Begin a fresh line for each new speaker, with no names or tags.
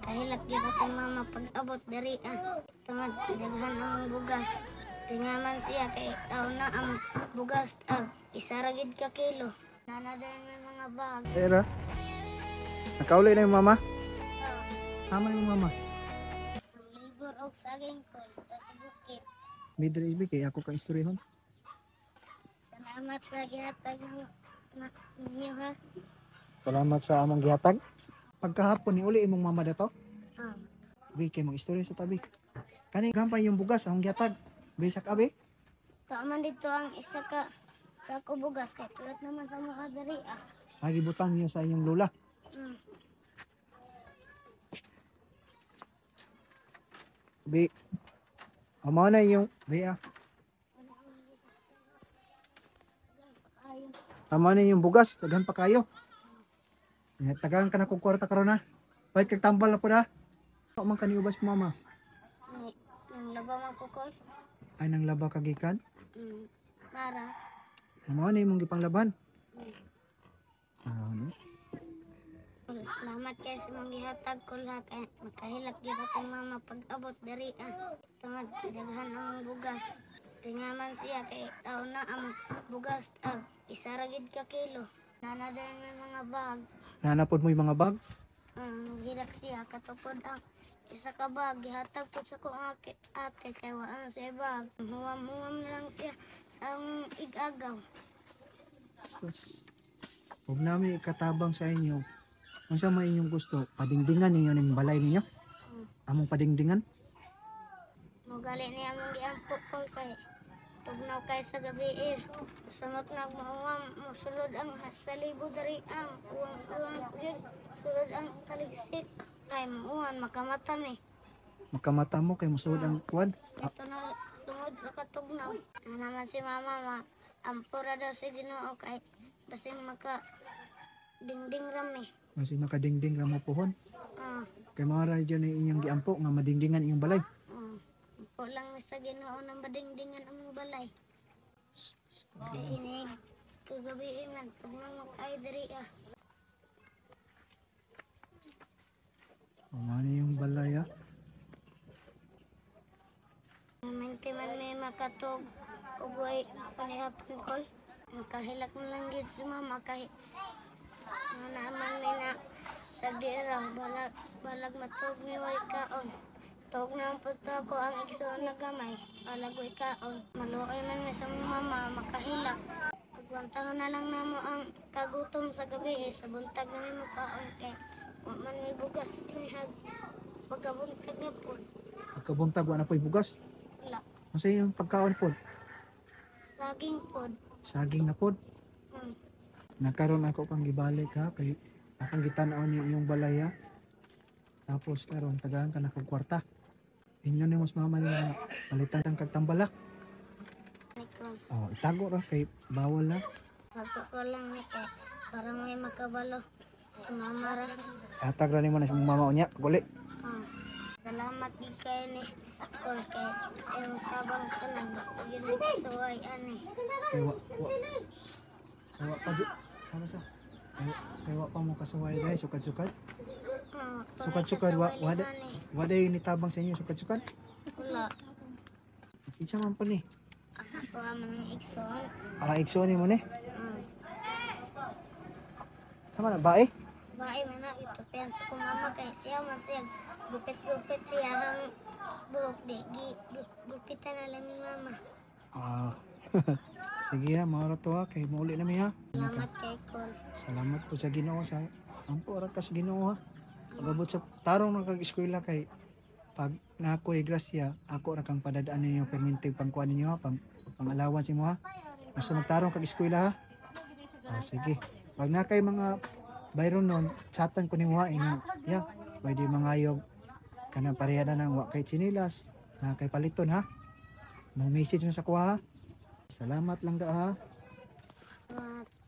Kahilak di ko kung mama pag-abot dari tungod daghan ang bugas. Tingaman siya kay na ang bugas isa ra gid ka kilo. Nanadayon may mga bag.
Pero, nakauli na yung mama?
Oh,
Tama yung mama.
libur og saging ko sa bukid.
Midre ibig kay ako kang istoryahon.
Salamat sa gihatag ninyo ha.
Salamat sa among gihatag. Pagkahapon ni uli imong mama dato.
Oh,
Bi kay mong istorya sa tabi. Kani gampay yung bugas among gihatag. Bisak abi.
kaaman dito ang isa ka sako bugas kay tulad naman sa mga dari
Lagi butang niyo sa inyong lola.
Mm.
Bi. Amo na yung bi
Ayun.
Tama na yung bugas, daghan pa kayo. Tagaan ka na kung kwarta karon na. Pahit kag tambal na po na. Ako man kaniubas mo mama.
Nang laba magkukol.
Ay nang laba kagikan.
Para.
Amo na imong gipanglaban.
Salamat kay sa mga gihatag ko lahat. Makahilak di ko kung mama pag-abot dari tungod daghan ang bugas. Tingaman siya kay na ang bugas isa ra gid ka kilo. Nanadayon may mga bag.
Nanapod mo yung mga bag.
Hilak siya katupod ang isa ka bag gihatag po sa kong ate kay wala na siya bag. Huwam na lang siya sa ang igagaw.
Huwag namin ikatabang sa inyo. Kung sa may inyong gusto, padingdingan ninyo ng balay ninyo. Among padingdingan.
Mugali niya mong giampok ko kay tugnaw kay sa gabi Samot na mauwam musulod ang hasalibo dari uwang yun sulod ang kaligsik kay mauwan makamatan
Makamata mo kay musuod ang kuwad.
Ito na tungod sa katugnaw. Naman si mama ampura daw si Ginoo kay basing maka dingding rami.
Kasi makadingding ra mo pohon.
Ah,
Kay mga radyo na inyong giampo nga madingdingan inyong balay.
po lang sa Ginoo nang madingdingan ang balay. Ini kagabi man tugnaw mo kay diri
Ano yung balay
Minti man may makatog ugway panihapon kol. Kahilak mo lang gid si mama kay naman may na sa dira balag matog ni way kaon. Tog na po ko ang igsoon na gamay. Balag way kaon. Maluoy man may sa mama makahilak. Pagwantahan na lang namo ang kagutom sa gabi sa buntag na may makaon kay wa man may bugas inihag pagkabuntag na po.
Pagkabuntag wa na po'y bugas.
Wala.
Ano sa inyong pagkaon pod?
Saging pod.
Saging na pod.
Hmm.
Nagkaroon ako pang gibalik kay akong gitan-aw ni iyong balay Tapos karon tagahan ka na kog kwarta. Inyo ni mas mama nila palitan ang kagtambala.
Nikon.
Itago ra kay bawal na.
Ako ko lang ni kay para may makabalo si mama ra.
Atag ra nimo na sa mama unya guli.
Salamat di kay ni Kol kay sa iyong tabang kanan. Pagin mo kasuway ani.
Kay wa pa di. Sama sa. Kay wa pa mo kasuway dai sukad-sukad. Sukad-sukad wala yung nitabang sa inyo sukad-sukad.
Wala.
Isa man pa ni.
Ako man ang igsoon.
Igsoon mo ni. Sama na ba
Bae man na itupian sa kong mama kay siya man siya gupit-gupit siya hang buhok di gupitan na lang ni mama.
Sige maura to kay mauli na mi
Salamat kay Kol.
Salamat po sa Ginoo sa ampo ra ka sa Ginoo Pagabot sa tarong na kag-eskwela kay pag nakoy grasya ako ra kang padadaan ninyo permintig pangkuan ninyo pangalawan si mo Basta magtarong kag-eskwela sige. Pag na kay mga bayron nun, chatan ko ni mo pwede mangayog kanang pareha na ng wa kay chinilas na kay paliton Mo message mo sa kuha Salamat lang da
Salamat.